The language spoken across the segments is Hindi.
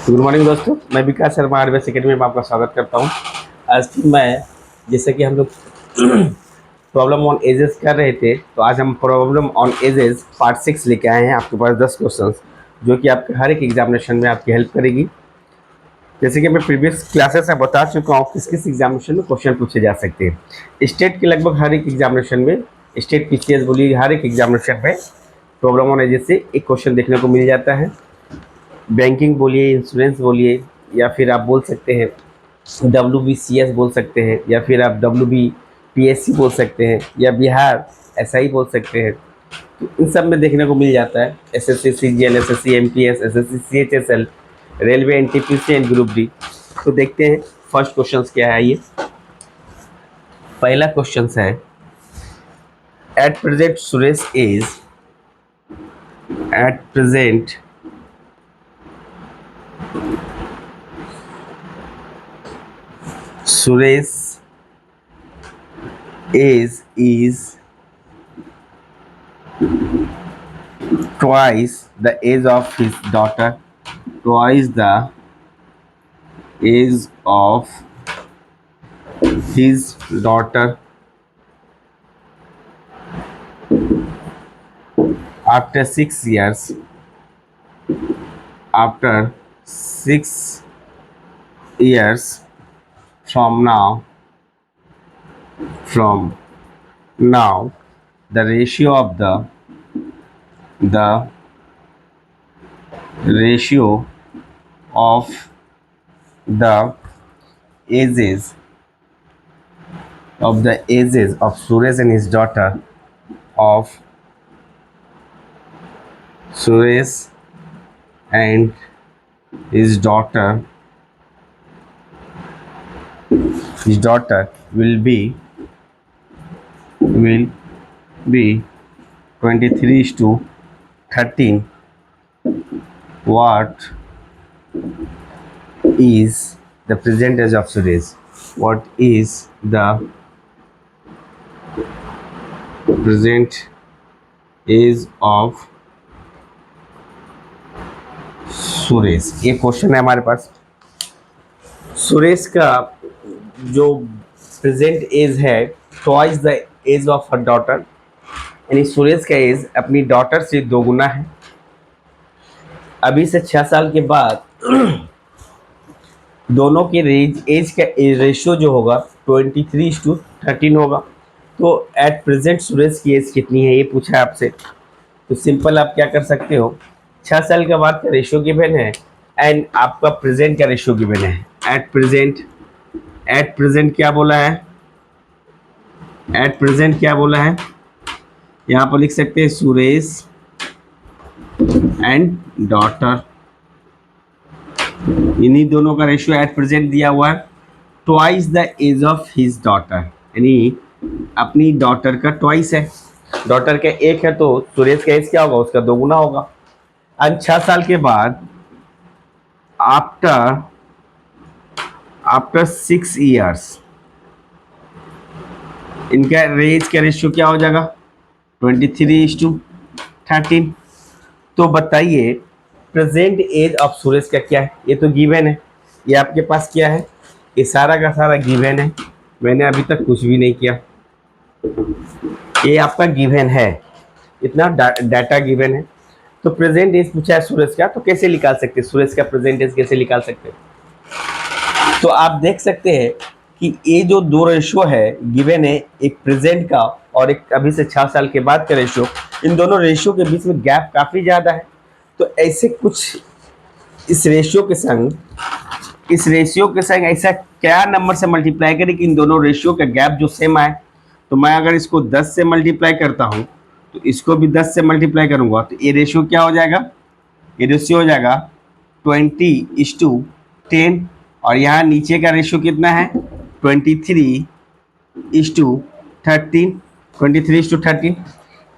गुड मॉर्निंग दोस्तों, मैं विकास शर्मा आरबीएस एकेडमी में आपका स्वागत करता हूं। आज फिर मैं, जैसे कि हम लोग प्रॉब्लम ऑन एजेस कर रहे थे, तो आज हम प्रॉब्लम ऑन एजेस पार्ट 6 लेके आए हैं आपके पास 10 क्वेश्चंस, जो कि आपके हर एक एग्जामिनेशन में आपकी हेल्प करेगी। जैसे कि मैं प्रीवियस क्लासेस में बता चुका हूँ किस किस एग्जामिनेशन में क्वेश्चन पूछे जा सकते हैं। स्टेट के लगभग हर एक एग्जामिनेशन में, स्टेट पीसीएस बोलिए, हर एक एग्जामिनेशन में प्रॉब्लम ऑन एजेस से एक क्वेश्चन देखने को मिल जाता है। बैंकिंग बोलिए, इंश्योरेंस बोलिए, या फिर आप बोल सकते हैं WBCS बोल सकते हैं, या फिर आप WBPSC बोल सकते हैं, या बिहार SI बोल सकते हैं। तो इन सब में देखने को मिल जाता है। SSC CGL, SSC MTS, SSC CHSL, railway, NTPC and group D. तो देखते हैं फर्स्ट क्वेश्चन क्या है। ये पहला क्वेश्चन है, at present Suresh is at present Suresh is twice the age of his daughter. Twice the age of his daughter. After 6 years. After 6 years from now. The ratio of the ages of Suresh and his daughter of Suresh and his daughter will be 23:13. What is the present age of Suresh? What is the present age of Suresh? ये क्वेश्चन है हमारे पास। सुरेश का जो प्रेजेंट एज है twice the age of her daughter, यानी सुरेश का एज अपनी डॉटर से दोगुना है। अभी से 6 साल के बाद दोनों के एज का रेशियो जो होगा 23:13 होगा। तो एट प्रेजेंट सुरेश की एज कितनी है, ये पूछा है आपसे। तो सिंपल आप क्या कर सकते हो, 6 साल के बाद का रेशियो गिवन है एंड आपका प्रेजेंट का रेशियो गिवन है। एट प्रेजेंट क्या बोला है, यहाँ पर लिख सकते हैं सुरेश एंड डॉटर, इन्हीं दोनों का रेशियो एट प्रेजेंट दिया हुआ है। Twice the age of his daughter, यानी अपनी डॉटर का ट्वाइस है। डॉटर का एक है तो सुरेश का एज क्या होगा, उसका दोगुना होगा। एंड 6 साल के बाद आफ्टर 6 ईयर्स इनका एज का रेशियो क्या हो जाएगा, 23:13। तो बताइए प्रेजेंट एज ऑफ सुरेश का क्या है। ये तो गिवन है, ये आपके पास क्या है, ये सारा का सारा गिवन है। मैंने अभी तक कुछ भी नहीं किया, ये आपका गिवन है, इतना डाटा गिवन है। तो प्रेजेंट एज पूछा है सुरेश का, तो कैसे निकाल सकते हैं सुरेश का प्रेजेंट एज, कैसे निकाल सकते हैं? तो आप देख सकते हैं कि ये जो दो रेशियो है गिवन है, एक प्रेजेंट का और एक अभी से 6 साल के बाद का रेशियो, इन दोनों रेशियो के बीच में गैप काफ़ी ज़्यादा है। तो ऐसे कुछ इस रेशियो के संग ऐसा क्या नंबर से मल्टीप्लाई करें कि इन दोनों रेशियो का गैप जो सेम आए। तो मैं अगर इसको 10 से मल्टीप्लाई करता हूँ तो इसको भी 10 से मल्टीप्लाई करूँगा, तो ये रेशियो क्या हो जाएगा, ये रेशियो हो जाएगा 20:10। और यहाँ नीचे का रेशियो कितना है, 23:13,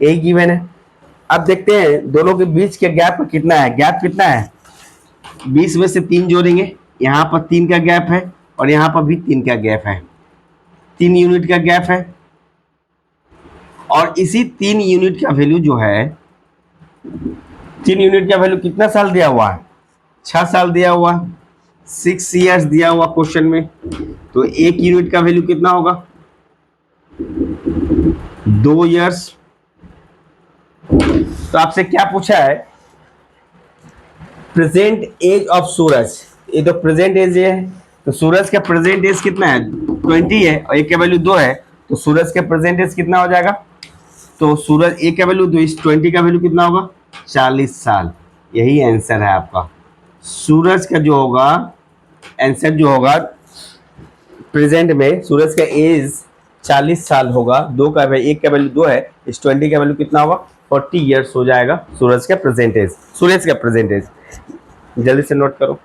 एक गिवन है। अब देखते हैं दोनों के बीच के गैप कितना है। गैप कितना है, 20 में से 3 जोड़ेंगे, यहाँ पर 3 का गैप है और यहाँ पर भी 3 का गैप है, 3 यूनिट का गैप है। और इसी 3 यूनिट का वैल्यू जो है, 3 यूनिट का वैल्यू कितना साल दिया हुआ है? 6 साल दिया हुआ, 6 ईयर्स दिया हुआ क्वेश्चन में। तो 1 यूनिट का वैल्यू कितना होगा? 2 ईयर्स। तो आपसे क्या पूछा है? प्रेजेंट एज ऑफ सूरज। ये तो प्रेजेंट एज है, तो सूरज का प्रेजेंट एज कितना है? 20 है, और एक का वैल्यू 2 है, तो सूरज का प्रेजेंट एज कितना हो जाएगा? तो सूरज एक का वैल्यू 2, इस 20 का वैल्यू कितना होगा? 40 साल। यही आंसर है आपका। सूरज का जो होगा आंसर जो होगा प्रेजेंट में, सूरज का एज 40 साल होगा। एक का वैल्यू 2 है, इस 20 का वैल्यू कितना होगा? 40 ईयर्स हो जाएगा सूरज का प्रेजेंट एज। सूरज का प्रेजेंट एज जल्दी से नोट करो।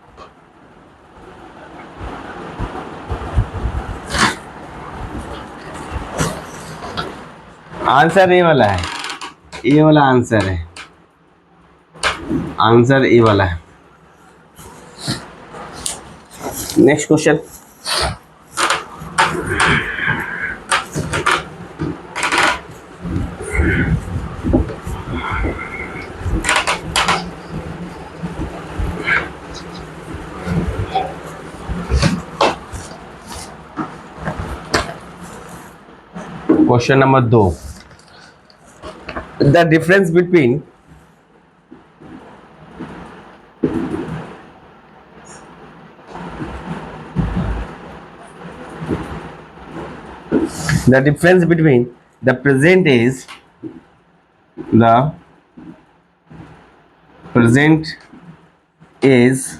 आंसर ए वाला है, ए वाला आंसर है, आंसर ए वाला है। Next question. Question number 2, the difference between the present is the present is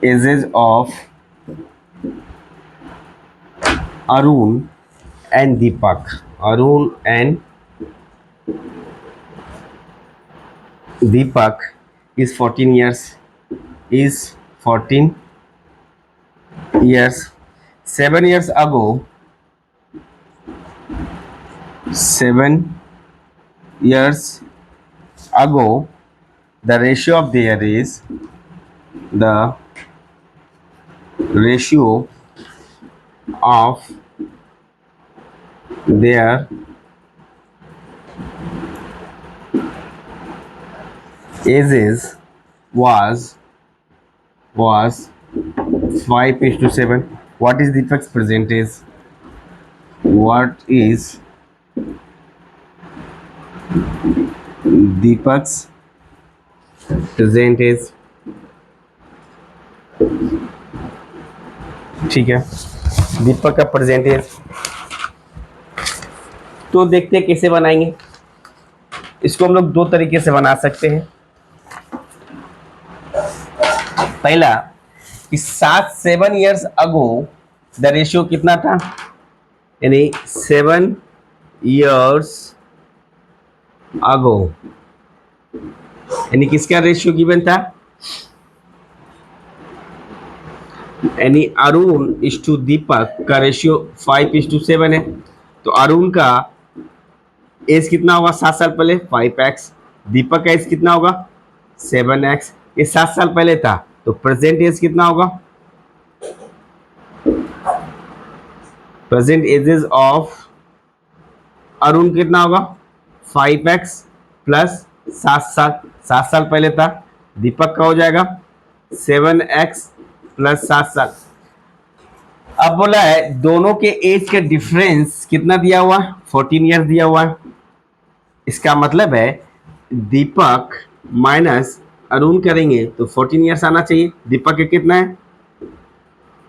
ages of Arun and Deepak. Arun and Deepak is 14 years. Is 14 years. 7 years ago. 7 years ago, the ratio of their is the ratio of their ages was 5:7. What is Deepak's percentage? What is Deepak's percentage? ठीक है, दीपक का परसेंटेज तो देखते हैं कैसे बनाएंगे। इसको हम लोग 2 तरीके से बना सकते हैं। पहला कि 7 ईयर्स अगो द रेशियो कितना था, यानी 7 ईयर्स अगो, यानी किसका रेशियो गिवन था? यानी अरुण इज टू दीपक का रेशियो 5:7 है। तो अरुण का एज कितना होगा 7 साल पहले? 5x। दीपक का एज कितना होगा? 7x। ये 7 साल पहले था, तो प्रेजेंट एज कितना होगा? प्रेजेंट एजेस ऑफ अरुण कितना होगा? 5x प्लस 7 साल पहले था। दीपक का हो जाएगा 7x प्लस 7 साल। अब बोला है दोनों के एज के डिफरेंस कितना दिया हुआ? 14 ईयर दिया हुआ है। इसका मतलब है दीपक माइनस अरुण करेंगे तो 14 ईयर्स आना चाहिए। दीपक के कितना है?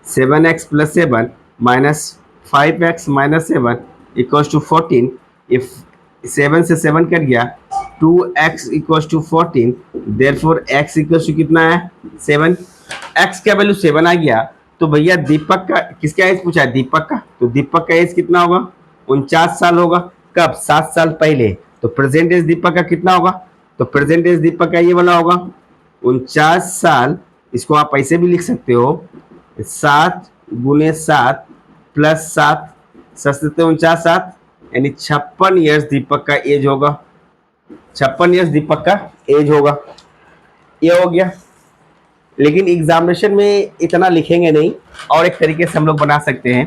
7x plus 7 minus 5x minus 7 equals to 14। If 7 से 7 कट गया, 2x equals to 14। Therefore x equals to कितना है? 7। x का वैल्यू 7 आ गया, तो भैया दीपक का किसका एज पूछा है? दीपक का। तो दीपक का एज कितना होगा? 49 साल होगा। कब? 7 साल पहले। तो प्रेजेंट एज दीपक का कितना होगा? तो प्रेजेंट एज दीपक का ये वाला होगा 49 साल। इसको आप ऐसे भी लिख सकते हो, 7 गुने 7 प्लस 7, 49 7, यानी 56 ईयर्स दीपक का एज होगा। 56 ईयर्स दीपक का एज होगा। ये हो गया। लेकिन एग्जामिनेशन में इतना लिखेंगे नहीं, और एक तरीके से हम लोग बना सकते हैं,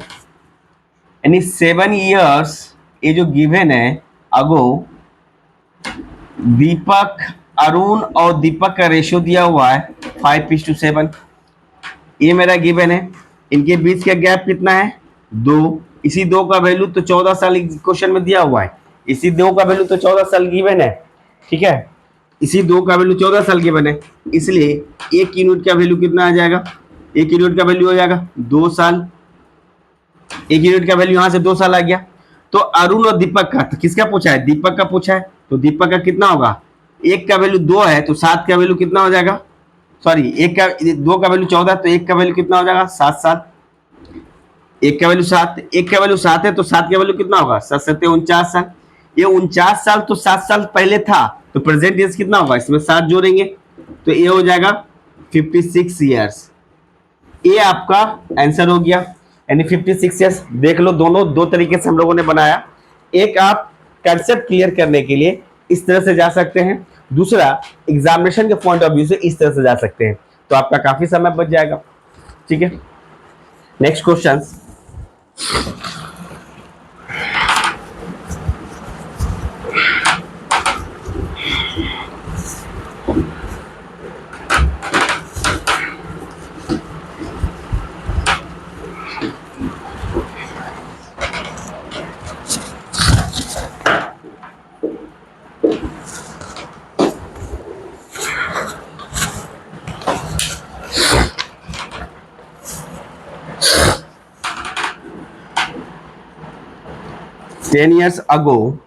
यानी 7 ईयर्स ये जो गिवन है अगो दीपक अरुण और दीपक का रेशियो दिया हुआ है 5:7। ये मेरा गिवन है। इनके बीच का गैप कितना है 2। इसी 2 का वैल्यू तो 14 साल क्वेश्चन में दिया हुआ है। इसी 2 का वैल्यू तो 14 साल गिवन है। ठीक है, इसी 2 का वैल्यू 14 साल गिवन है, इसलिए 1 यूनिट का वैल्यू कितना आ जाएगा, 1 यूनिट का वैल्यू हो जाएगा 2 साल। 1 यूनिट का वैल्यू यहां से 2 साल आ गया। तो अरुण और दीपक का, तो किसका पूछा है, दीपक का पूछा है, तो दीपक का कितना होगा, 1 का वैल्यू 2 है तो 7 का वैल्यू कितना हो जाएगा, सॉरी 1 का 2 का वैल्यू 14 तो 1 का वैल्यू कितना हो जाएगा 7 साल। 1 का वैल्यू 7, 1 का वैल्यू 7 है तो 7 का वैल्यू कितना होगा 7 7 49 साल। ये 49 साल तो 7 साल पहले था, तो प्रेजेंट एज कितना होगा, इसमें 7 जोड़ेंगे तो ये हो जाएगा 56 ईयर्स। ये आपका आंसर हो गया, यानी 56 ईयर्स। देख लो दोनों दो तरीके से हम लोगों ने बनाया। एक आप कंसेप्ट क्लियर करने के लिए इस तरह से जा सकते हैं, दूसरा एग्जामिनेशन के पॉइंट ऑफ व्यू से इस तरह से जा सकते हैं, तो आपका काफी समय बच जाएगा। ठीक है, next question. Ten years ago,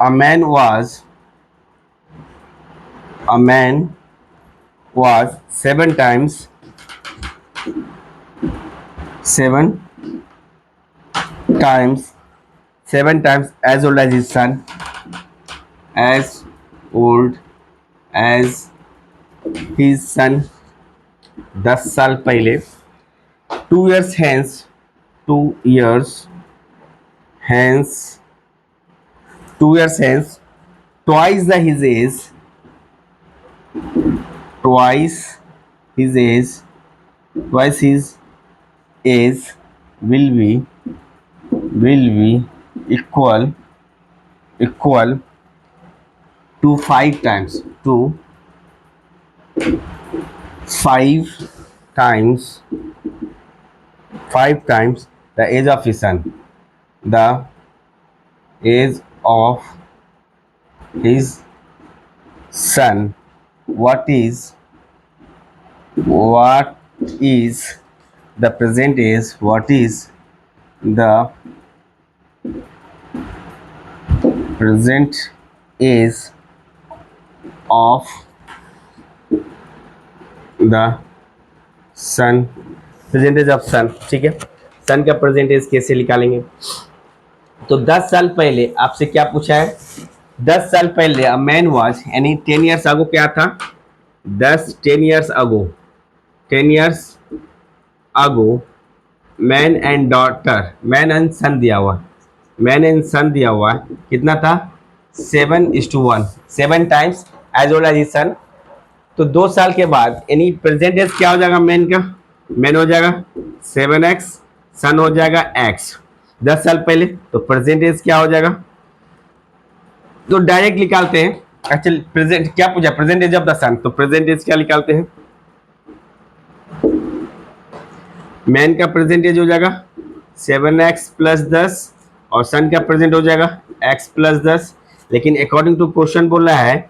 a man was 7 times as old as his son, as old as his son 10 साल पहले। 2 years hence, 2 years hence, 2 years hence, twice his age, twice his age will be equal to 5 times, to 5 times the age of his son. The age of his son. What is the present age? What is the present age of the son? Present age of son. ठीक है, सन का प्रेजेंट एज कैसे निकालेंगे, तो 10 साल पहले आपसे क्या पूछा है, 10 साल पहले अ मैन वाज, यानी 10 ईयर्स अगो क्या था, 10 years ago man and daughter, man and son दिया हुआ, कितना था 7:1, 7 times age old age his son. तो 2 साल के बाद यानी प्रेजेंट एज क्या हो जाएगा, मैन हो जाएगा 7x, सन हो जाएगा x। 10 साल पहले तो प्रेजेंट एज क्या हो जाएगा, तो डायरेक्ट निकालते हैं। एक्चुअली प्रेजेंट क्या पूछा, present age of the son, तो प्रेजेंट एज क्या निकालते हैं, मैन का प्रेजेंट एज हो जाएगा 7x + 10 और सन का प्रेजेंट हो जाएगा x + 10। लेकिन अकॉर्डिंग टू क्वेश्चन बोल रहा है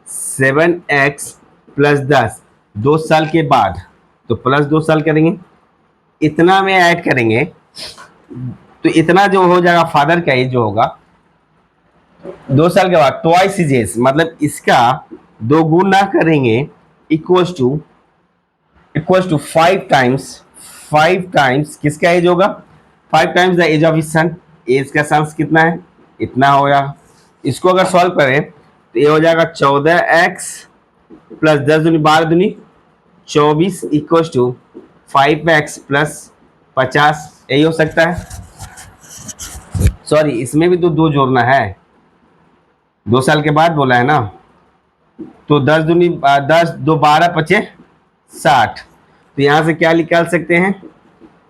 7x + 10 2 साल के बाद, तो प्लस 2 साल करेंगे, इतना में ऐड करेंगे तो इतना जो हो जाएगा फादर का एज जो होगा 2 साल के बाद ट्वाइस हिज एज, मतलब इसका 2 गुना करेंगे इक्वल्स टू 5 टाइम्स किसका एज होगा, 5 times the age of his son. Age का सन्स कितना है, इतना होगा। इसको अगर सॉल्व करें तो ये हो जाएगा 14x + 10 दूनी 12 दूनी 24 इक्वल्स टू 5x + 50, यही हो सकता है। सॉरी, इसमें भी तो 2 जोड़ना है, 2 साल के बाद बोला है ना, तो 10 दूनी 10 2 12 5 60, तो यहाँ से क्या निकाल सकते हैं,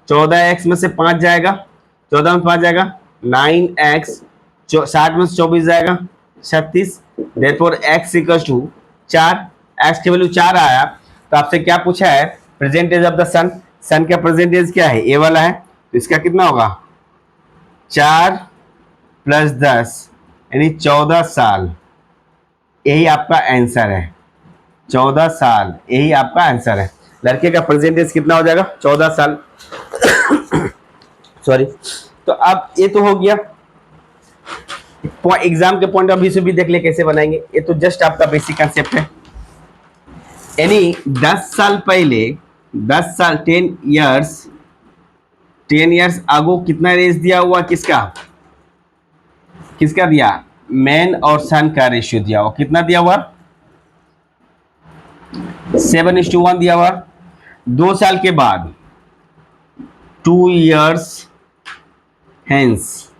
14x में से 5 जाएगा, 14 में 5 जाएगा 9x, 60 में से 24 जाएगा 36। Therefore x equal to 4, x की वैल्यू 4 आया। तो आपसे क्या पूछा है, present age of the son. Son का प्रेजेंट एज क्या है, ए वाला है, तो इसका कितना होगा 4 + 10 यानी 14 साल। यही आपका आंसर है, 14 साल, यही आपका आंसर है। लड़के का प्रेजेंट एज कितना हो जाएगा 14 साल। सॉरी। तो अब ये तो हो गया, एग्जाम के पॉइंट ऑफ व्यू से भी देख ले कैसे बनाएंगे। ये तो जस्ट आपका बेसिक कंसेप्ट है। यानी 10 साल पहले, 10 साल 10 इयर्स आगो कितना रेस दिया हुआ, किसका किसका दिया, मैन और सन का रेशियो दिया हुआ। कितना दिया हुआ 7:1 दिया हुआ। 2 साल के बाद 2 इयर्स हेंस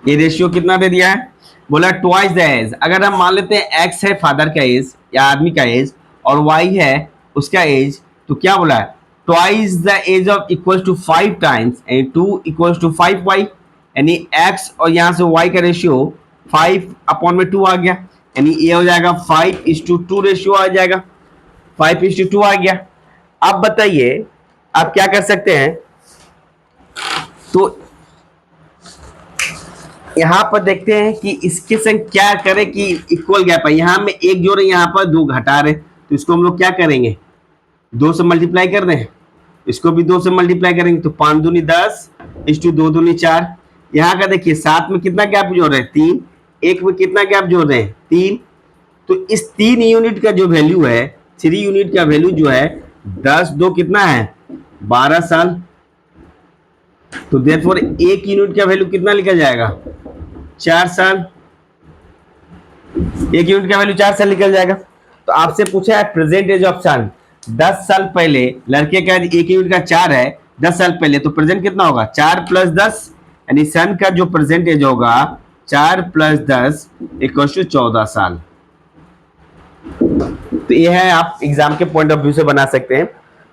ये रेशियो कितना दे दिया है, बोला ट्वाइस द एज। अगर हम मान लेते हैं एक्स है फादर का एज या आदमी का एज और वाई है उसका एज, तो क्या बोला है twice the age of equal to 5 times and 2 equal to 5 y. यानी एक्स और यहां से वाई का रेशियो 5/2 आ गया, यानी ये हो जाएगा 5:2 रेशियो आ जाएगा, 5:2 आ गया। अब बताइए आप क्या कर सकते हैं, तो यहां पर देखते हैं कि इसके संग क्या करें कि इक्वल गैप है। यहां में एक जोड़ है, यहां पर 2 घटा रहे, तो इसको हम लोग क्या करेंगे 2 से मल्टीप्लाई कर दें, इसको भी 2 से मल्टीप्लाई करेंगे तो 5 दूनी 10 * 2 दूनी 4। यहाँ का देखिए 7 में कितना गैप जोड़ रहे हैं 3, 1 में कितना गैप जोड़ रहे हैं 3। तो इस 3 यूनिट का जो वैल्यू है, 3 यूनिट का वैल्यू जो है 10 2 कितना है 12 साल। तो देयरफॉर 1 यूनिट का वैल्यू कितना निकल जाएगा 4 साल। 1 यूनिट का वैल्यू 4 साल निकल जाएगा। तो आपसे पूछा है प्रेजेंट एज ऑफ सन, 10 साल पहले लड़के का 1 यूनिट का 4 है 10 साल पहले, तो प्रेजेंट कितना होगा 4 + 10, यानी सन का जो प्रेजेंट एज होगा 4 + 10 = 14 साल। तो ये है, आप एग्जाम के पॉइंट ऑफ व्यू से बना सकते हैं,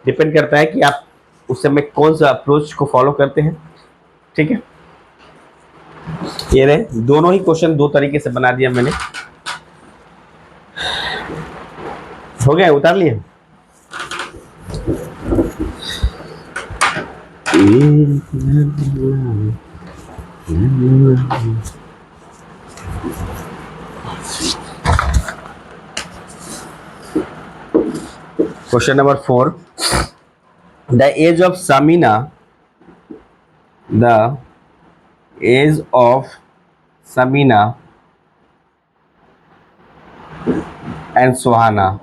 डिपेंड करता है कि आप उस समय कौन सा अप्रोच को फॉलो करते हैं। ठीक है, ये रहे दोनों ही क्वेश्चन, 2 तरीके से बना दिया मैंने। हो गया, उतार लिए। Question number 4, the age of Samina, the age of Samina and Suhana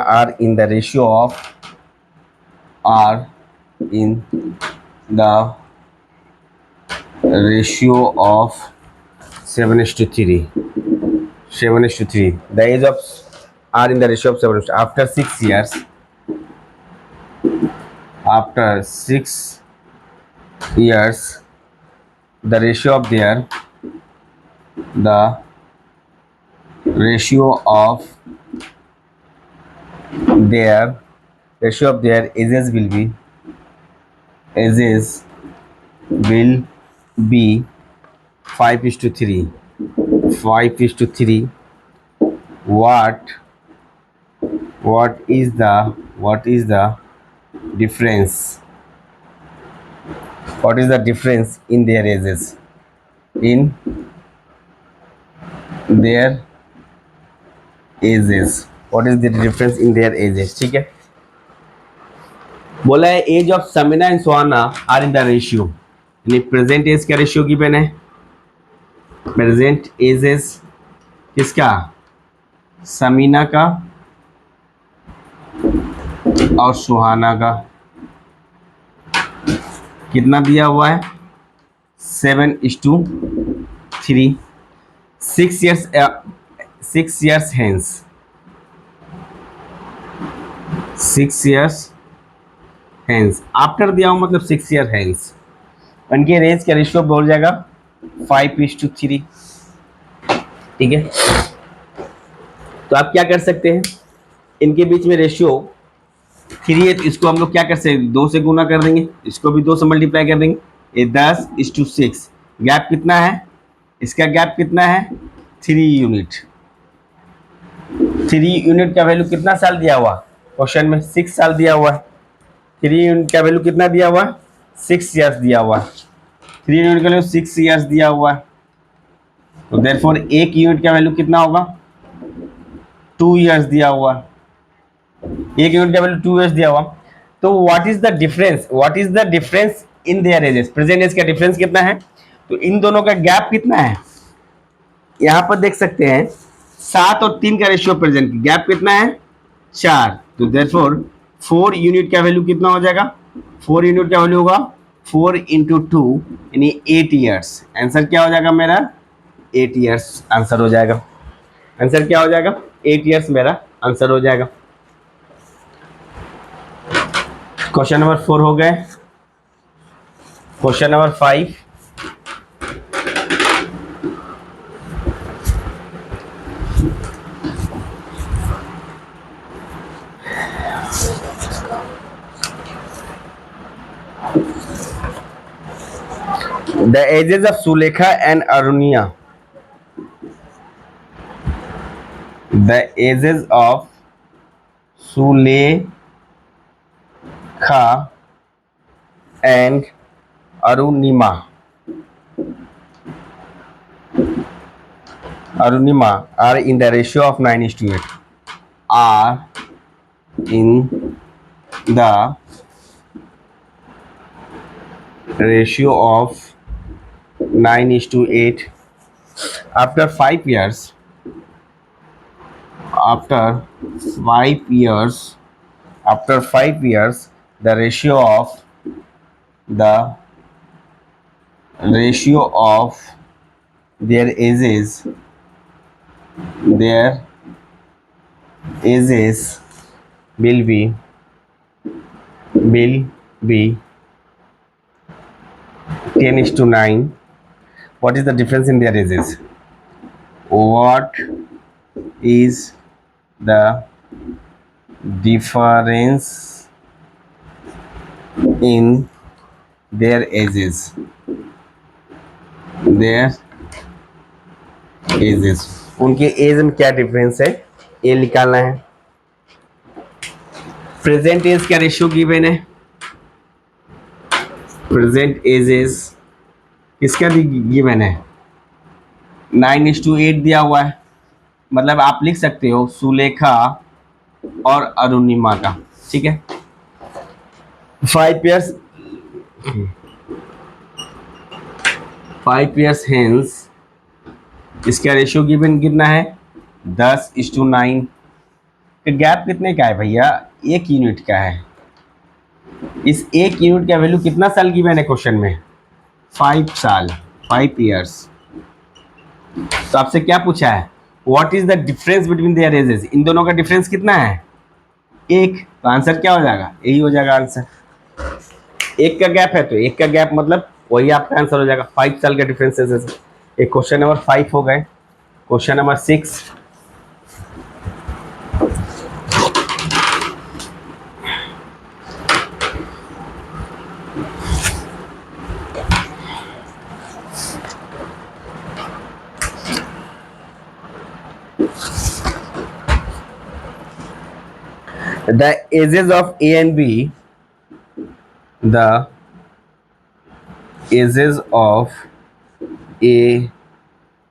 are in the ratio of 7:3. 7:3. The age of are in the ratio of 7:3. After 6 years, the ratio of their ages will be 5:3. 5:3. What is the difference? What is the difference in their ages? What is the difference in their ages? ठीक है, बोला है age of Samina and Suhana are in the ratio, यानी प्रेजेंट एज का रेशियो गिवन है। प्रेजेंट एजेस किसका, समीना का और सुहाना का, कितना दिया हुआ है 7:3। 6 years hence, 6 years hence, after दिया हूं मतलब 6 year hence, उनके रेज का रेशियो बोल जाएगा 5:3। ठीक है, तो आप क्या कर सकते हैं, इनके बीच में रेशियो 3 है तो इसको हम लोग क्या कर सकते हैं, 2 से गुना कर देंगे, इसको भी 2 से मल्टीप्लाई कर देंगे। ये 10:6, गैप कितना है, इसका गैप कितना है, 3 यूनिट। 3 यूनिट का वैल्यू कितना साल दिया हुआ क्वेश्चन में, 6 साल दिया हुआ है। 3 यूनिट का वैल्यू कितना दिया हुआ, 6 ईयर्स दिया हुआ। 3 यूनिट का वैल्यू 6 ईयर्स दिया हुआ है, तो देयरफॉर 1 यूनिट का वैल्यू कितना होगा, 2 ईयर्स दिया हुआ। 1 यूनिट का वैल्यू 2 ईयर्स दिया हुआ। तो what is the difference, what is the difference in their ages, present age का डिफरेंस कितना है, तो इन दोनों का गैप कितना है, यहां पर देख सकते हैं 7 और 3 का रेशियो प्रेजेंट, गैप कितना है, 4। तो देयरफॉर 4 यूनिट का वैल्यू कितना हो जाएगा, 4 यूनिट का वैल्यू होगा 4 इंटू 2 यानी 8 ईयर्स। आंसर क्या हो जाएगा मेरा, 8 ईयर्स आंसर हो जाएगा। आंसर क्या हो जाएगा, 8 ईयर्स मेरा आंसर हो जाएगा। क्वेश्चन नंबर 4 हो गए। Question number 5, the ages of Sulekha and Arunia, the ages of Sulekha and Arunima are in the ratio of 9:8, are in the ratio of 9:8 after 5 years. After 5 years, the ratio of their ages will be 10:9. What is the difference in their ages? What is the difference in their ages? उनके एज में क्या डिफरेंस है ये निकालना है। प्रेजेंट एज का रेशियो गिवन है, प्रेजेंट एजेस किसका गिवन है, 9:8 दिया हुआ है। मतलब आप लिख सकते हो सुलेखा और अरुणिमा का, ठीक है। 5 years हेंस इसका रेशियो गिवन कितना है, 10:9। गैप कितने का है भैया, 1 यूनिट का है। इस 1 यूनिट का वैल्यू कितना साल गिवन है क्वेश्चन में, 5 साल, 5 ईयर्स। तो आपसे क्या पूछा है, what is the difference between their ages, इन दोनों का डिफरेंस कितना है, 1। तो आंसर क्या हो जाएगा, यही हो जाएगा आंसर। 1 का गैप है तो 1 का गैप मतलब वही आपका आंसर हो जाएगा, 5 साल का डिफरेंस है। एक क्वेश्चन नंबर 5 हो गए। Question number 6, the ages of A and B, the ages of A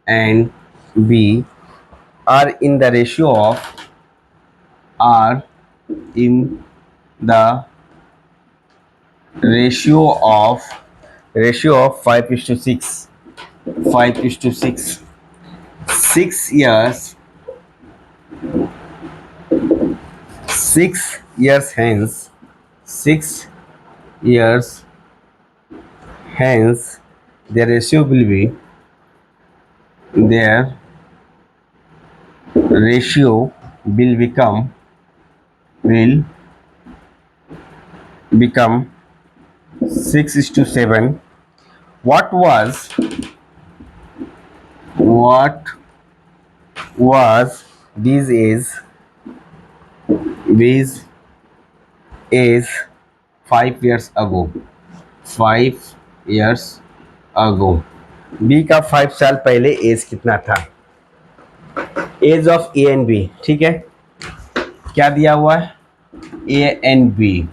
and B are in the ratio of, are in the ratio of 5:6. 5:6. 6 years, 6 years hence, 6 years hence, the ratio will be, their ratio will become 6:7. What was these age, these age 5 years ago, 5 years ago। B का 5 साल पहले एज कितना था? Age of A and B, ठीक है, क्या दिया हुआ है? A and B.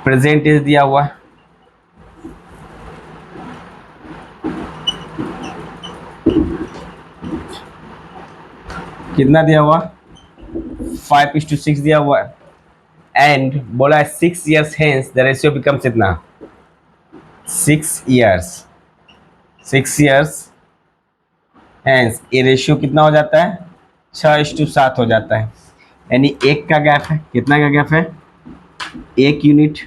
Present age दिया हुआ है, कितना दिया हुआ? 5:6 दिया हुआ है। एंड बोला है 6 years hence the ratio becomes कितना? 6 years, 6 years हेंस ये रेशियो कितना हो जाता है? 6:7 हो जाता है। यानी एक का गैप है, कितना का गैप है? 1 यूनिट।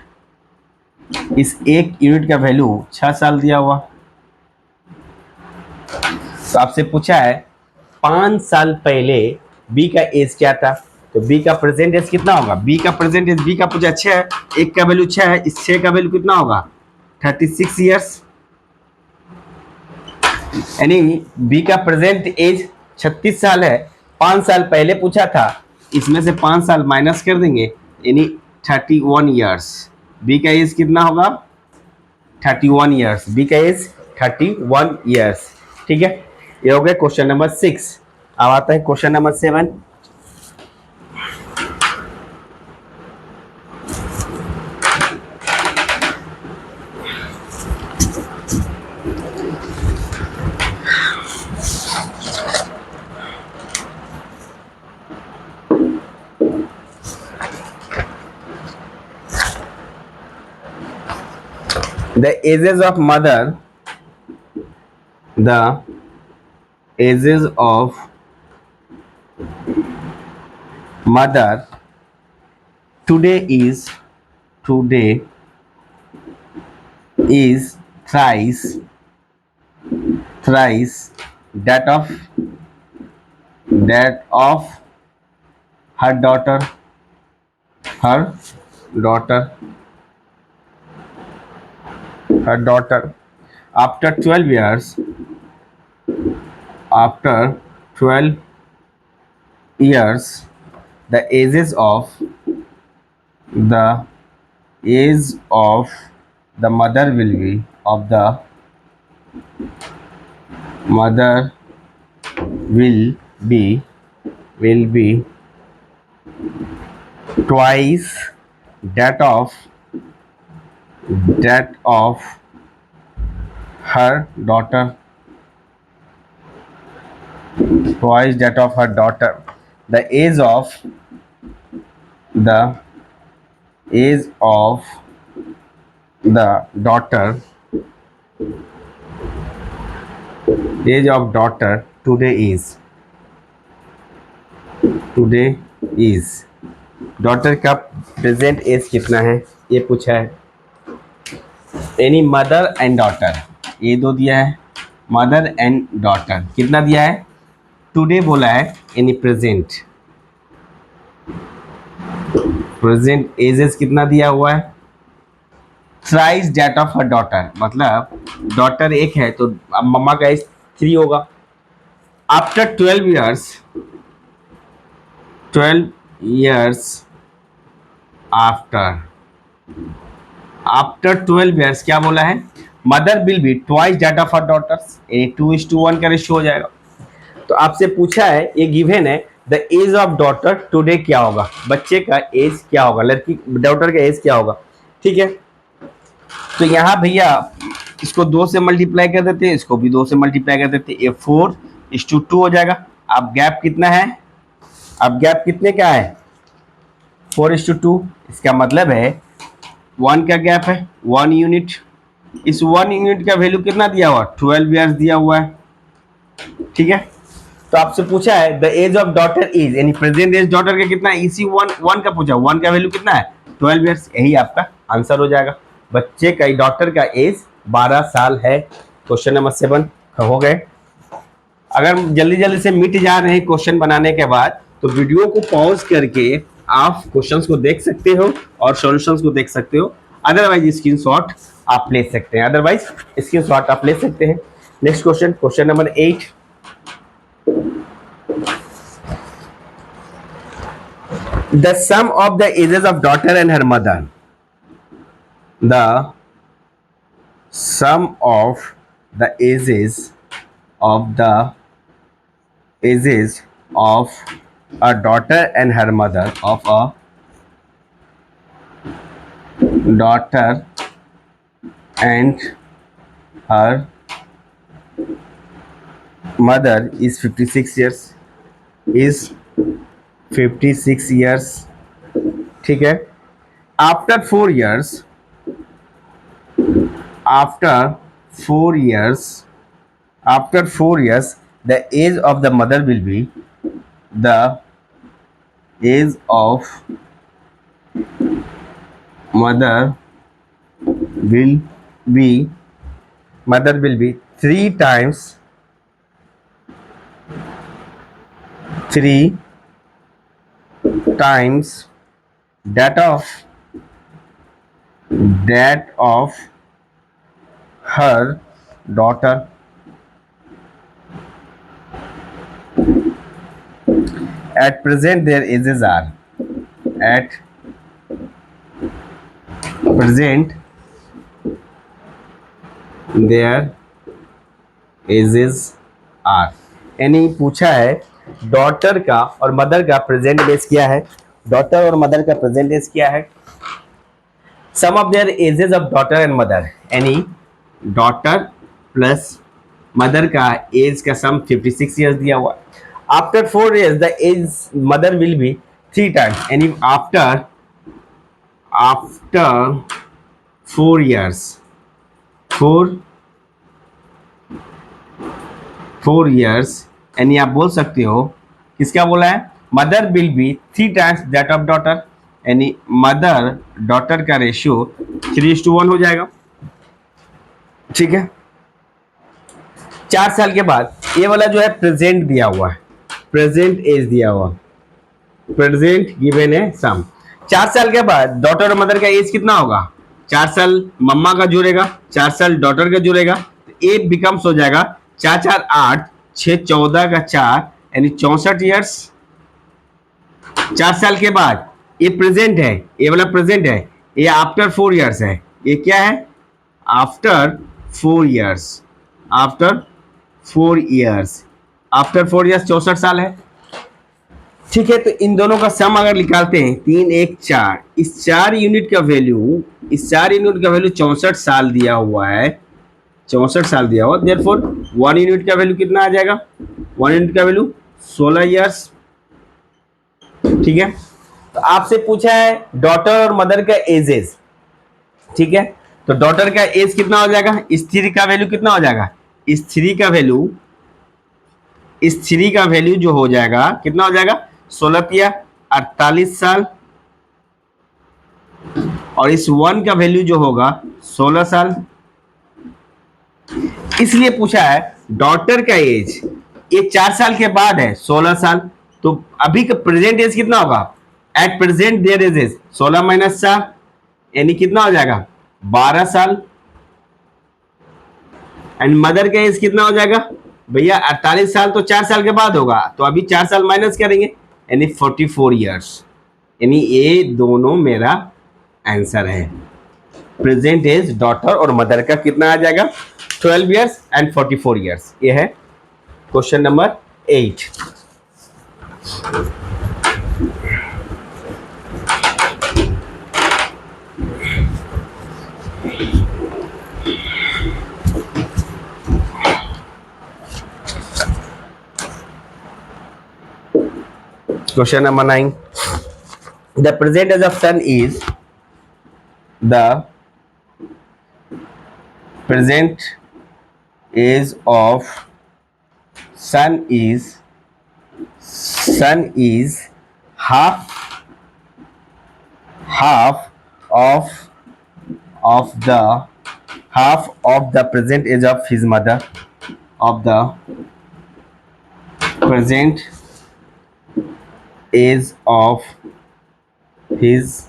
इस 1 यूनिट का वैल्यू 6 साल दिया हुआ। तो आपसे पूछा है 5 साल पहले बी का एज क्या था, तो बी का प्रेजेंट एज कितना होगा? बी का प्रेजेंट एज, बी का पूछा 6 है, एक का वैल्यू 6 है, इस 6 का वैल्यू कितना होगा? 36 ईयर्स। यानी बी का प्रेजेंट एज 36 साल है, 5 साल पहले पूछा था, इसमें से 5 साल माइनस कर देंगे, यानी 31 ईयर्स। बी का एज कितना होगा? 31 ईयर्स। बी का एज 31 ईयर्स, ठीक है। ये हो गया क्वेश्चन नंबर 6। अब आता है question number 7। The ages of mother, the ages of mother today is thrice that of her daughter her daughter after 12 years, after 12 years the ages of the age of the mother will be of the mother will be twice that of her daughter, twice that of her daughter. The age of the daughter, age of daughter today is daughter का प्रेजेंट एज कितना है ये पूछा है। यानी मदर एंड डॉटर, ये दो दिया है, मदर एंड डॉटर कितना दिया है? टुडे बोला है, यानी प्रेजेंट एजेस कितना दिया हुआ है? Thrice that of her daughter, मतलब डॉटर एक है तो अब मम्मा का एज 3 होगा। आफ्टर 12 years आफ्टर 12 ईयर्स क्या बोला है? Mother will be twice that of her daughters, यानी 2:1 का रेशियो हो जाएगा। तो आपसे पूछा है, ये गिवन है, the age of daughter today क्या होगा? बच्चे का एज क्या होगा, लड़की डॉटर का एज क्या होगा, ठीक है। तो यहाँ भैया इसको 2 से मल्टीप्लाई कर देते हैं, इसको भी 2 से मल्टीप्लाई कर देते हैं, ये 4:2 हो जाएगा। अब गैप कितना है? अब गैप कितने का है? 4:2। इसका मतलब है 1 का गैप है, 1 यूनिट। इस 1 यूनिट का वैल्यू कितना दिया हुआ? 12 ईयर्स दिया हुआ है, ठीक है। तो आपसे पूछा है the age of daughter is, यानी प्रेजेंट एज डॉटर का कितना है? इसी 1 का पूछा, 1 का वैल्यू कितना है? 12 ईयर्स। यही आपका आंसर हो जाएगा। बच्चे का डॉटर का एज 12 साल है। क्वेश्चन नंबर 7 हो गए। अगर जल्दी जल्दी से मिट जा रहे हैं क्वेश्चन बनाने के बाद, तो वीडियो को पॉज करके आप क्वेश्चंस को देख सकते हो और सॉल्यूशंस को देख सकते हो। अदरवाइज स्क्रीनशॉट आप ले सकते हैं, next question, question number 8। The sum of the ages of daughter and her mother. The sum of the ages of a daughter and her mother, of a daughter and her mother is 56 years. Is 56 years. ठीक है. After 4 years, after 4 years, after 4 years, the age of the mother will be, the age of mother will be, mother will be three times that of her daughter. At present their ages are, at present their ages are. यानी पूछा है डॉटर का और मदर का प्रेजेंट एज क्या है, डॉटर और मदर का प्रेजेंट एज क्या है. Sum of their ages of daughter and mother, यानी डॉटर प्लस मदर का एज का सम 56 ईयर्स दिया हुआ. After 4 years the age mother will be 3 times, यानी आफ्टर 4 years, 4 years, यानी आप बोल सकते हो किसका बोला है, mother will be 3 times that of daughter, यानी मदर डॉटर का रेशियो 3:1 हो जाएगा. ठीक है. 4 साल के बाद ये वाला जो है प्रेजेंट दिया हुआ है, प्रेजेंट एज दिया हुआ, प्रेजेंट गिवन है सम. 4 साल के बाद डॉटर और मदर का एज कितना होगा, 4 साल मम्मा का जुड़ेगा, 4 साल डॉटर का जुड़ेगा, तो ए बिकम्स हो जाएगा 4 4 8 6 14 का 4, यानी 64 ईयर्स. 4 साल के बाद ये प्रेजेंट है, ये वाला प्रेजेंट है, ये आफ्टर 4 years है, ये क्या है, after 4 years, after 4 years, after 4 years 64 साल है. ठीक है. तो इन दोनों का सम अगर निकालते हैं 3 1 4, इस 4 यूनिट का वैल्यू, इस 4 यूनिट का वैल्यू 64 साल दिया हुआ है, 64 साल दिया हुआ. देयरफॉर 1 यूनिट का वैल्यू कितना आ जाएगा, 1 यूनिट का वैल्यू 16 ईयर्स. ठीक है. तो आपसे पूछा है डॉटर और मदर का एजेस. ठीक है. तो डॉटर का एज कितना हो जाएगा, इस 3 का वैल्यू कितना हो जाएगा, इस 3 का वैल्यू, इस 3 का वैल्यू जो हो जाएगा कितना हो जाएगा, 16 48 साल, और इस 1 का वैल्यू जो होगा 16 साल. इसलिए पूछा है डॉटर का एज, ये 4 साल के बाद है 16 साल, तो अभी का प्रेजेंट एज कितना होगा, at present their age 16 minus 4, यानी कितना हो जाएगा 12 साल. एंड मदर का एज कितना हो जाएगा भैया 48 साल, तो 4 साल के बाद होगा, तो अभी 4 साल माइनस करेंगे, यानी 44 ईयर्स. यानी ये दोनों मेरा आंसर है. प्रेजेंट एज डॉटर और मदर का कितना आ जाएगा, 12 ईयर्स एंड 44 ईयर्स. ये है question number 8. Question number 9. The present age of son is, the present age of son is half of the present age of his mother, of the present age of his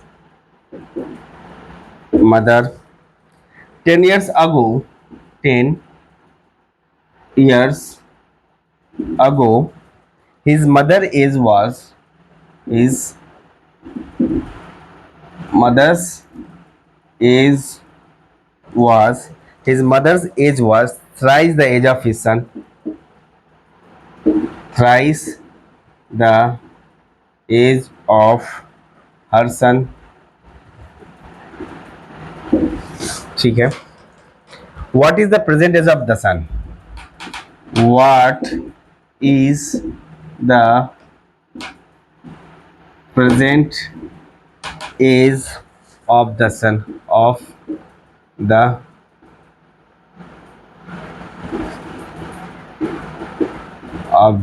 mother. 10 years ago, 10 years ago, his mother age was, his mother's age his mother's age was thrice the age of his son. Thrice the age of her son. ठीक है. What is the present age of the son? What is the present age of the son of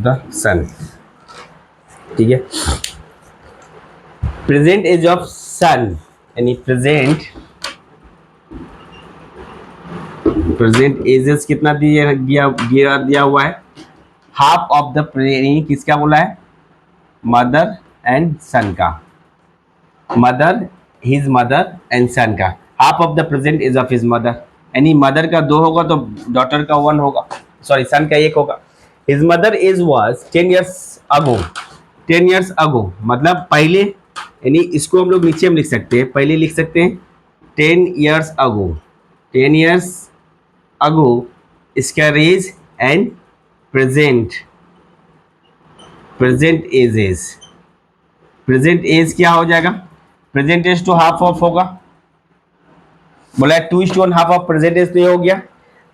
the son? ठीक है. प्रेजेंट एज ऑफ सन यानी प्रेजेंट एजेस कितना दिया हुआ है? हाफ ऑफ द किसका बोला है? मदर एंड सन का. हिज मदर एंड सन का half of the present age of his mother. यानी मदर का 2 होगा तो डॉटर का 1 होगा, सॉरी सन का 1 होगा. His mother age was 10 years ago. 10 years ago मतलब पहले, यानी इसको हम लोग नीचे में लिख सकते हैं, पहले लिख सकते हैं 10 years अगो. 10 years अगो इसका रेज and present ages. Present age क्या हो जाएगा? प्रेजेंट एज तो हाफ ऑफ होगा, बोला 2:1 हाफ ऑफ प्रेजेंट एज तो ये हो गया.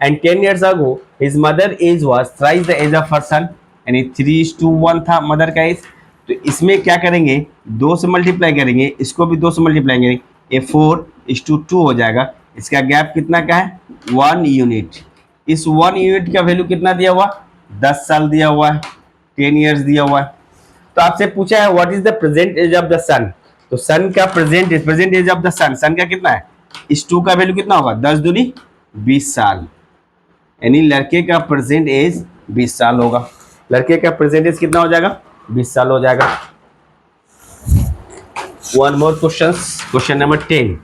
And 10 years ago his mother age was thrice the age of her son, यानी 3:1 था मदर का एज. तो इसमें क्या करेंगे? 2 से मल्टीप्लाई करेंगे, इसको भी 2 से मल्टीप्लाई करेंगे, ये 4:2 हो जाएगा. इसका गैप कितना का है? 1 यूनिट. इस 1 यूनिट का वैल्यू कितना दिया हुआ? 10 साल दिया हुआ है, 10 years दिया हुआ है. तो आपसे पूछा है what is the present age of the son. तो सन का present age of the son का कितना है? इस 2 का वैल्यू कितना होगा? 10 दूनी 20 साल. यानी लड़के का प्रेजेंट एज 20 साल होगा. लड़के का प्रेजेंट एज कितना हो जाएगा? 20 साल हो जाएगा. One more question number 10.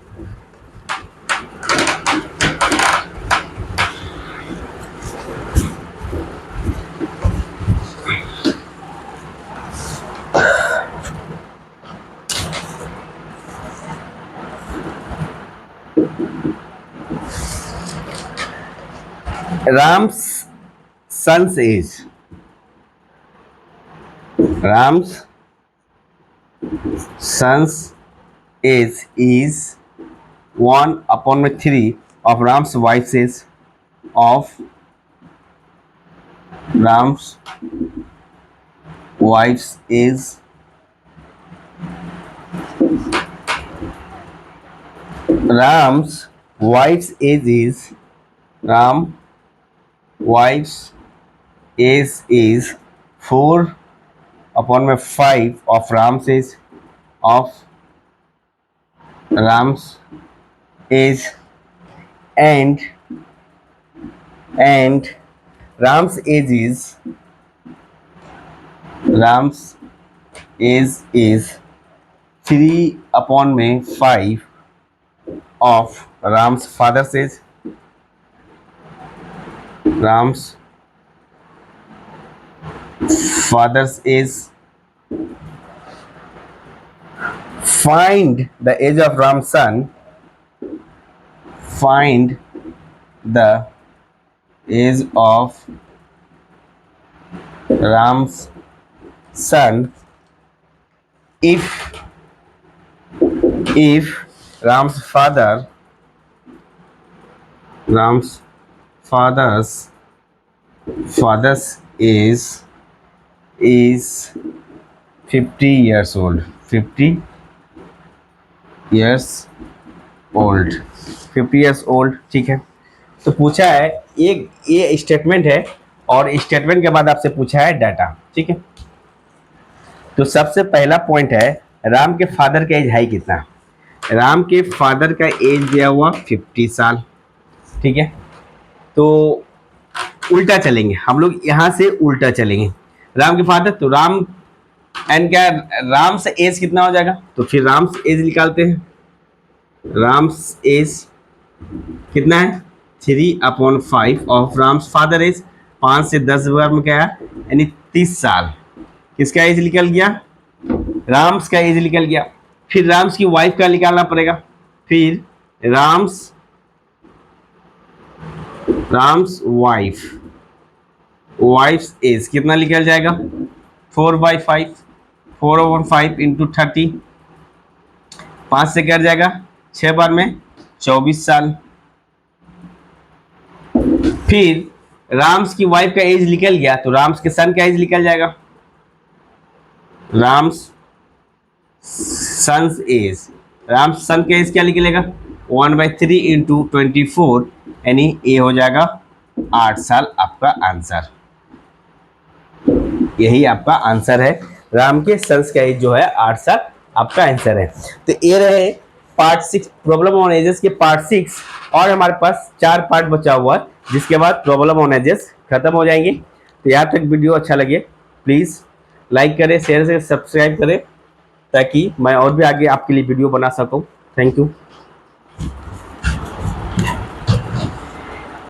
Ram's son's age. Ram's son's age is 1/3 of Ram's wife's age. Of Ram's wife's age. Ram's wife's age is wife's age is 4/5 of Ram's age. Of Ram's age and Ram's age is 3/5 of Ram's father's age. Ram's father's age. Find the age of Ram's son. Find the age of Ram's son if Ram's father's age is 50 years old. 50 years old. 50 years old. ठीक है. तो पूछा है ये स्टेटमेंट है और स्टेटमेंट के बाद आपसे पूछा है डाटा. ठीक है. तो सबसे पहला पॉइंट है राम के फादर का एज है कितना? राम के फादर का एज दिया हुआ 50 साल. ठीक है. तो उल्टा चलेंगे हम लोग, यहाँ से उल्टा चलेंगे. राम के फादर तो राम एंड क्या राम से एज कितना हो जाएगा? तो फिर राम से एज निकालते हैं. राम एज कितना है? 3/5 ऑफ राम्स फादर एज. 5 से 10 बार में क्या है? यानी 30 साल. किसका एज निकल गया? राम्स का एज निकल गया. फिर राम्स की वाइफ का निकालना पड़ेगा, फिर राम्स वाइफ एज कितना निकल जाएगा 4/5, 4/5 इंटू 30, 5 से कट जाएगा, 6 बार में 24 साल। फिर राम्स की वाइफ का एज निकल गया तो राम्स के सन का एज निकल जाएगा, राम्स सन्स एज, राम्स सन का एज क्या निकलेगा 1/3 इंटू 24, यानी ये हो जाएगा 8 साल आपका आंसर। यही आपका आंसर है, राम के सन्स का एज जो है 8 साल आपका आंसर है। तो ये रहे पार्ट 6 प्रॉब्लम ऑन एजेस के पार्ट 6, और हमारे पास 4 पार्ट बचा हुआ है, जिसके बाद प्रॉब्लम ऑन एजेस खत्म हो जाएंगे। तो यहाँ तक वीडियो अच्छा लगे प्लीज़ लाइक करें, शेयर से सब्सक्राइब करें, ताकि मैं और भी आगे आपके लिए वीडियो बना सकूं। Thank you.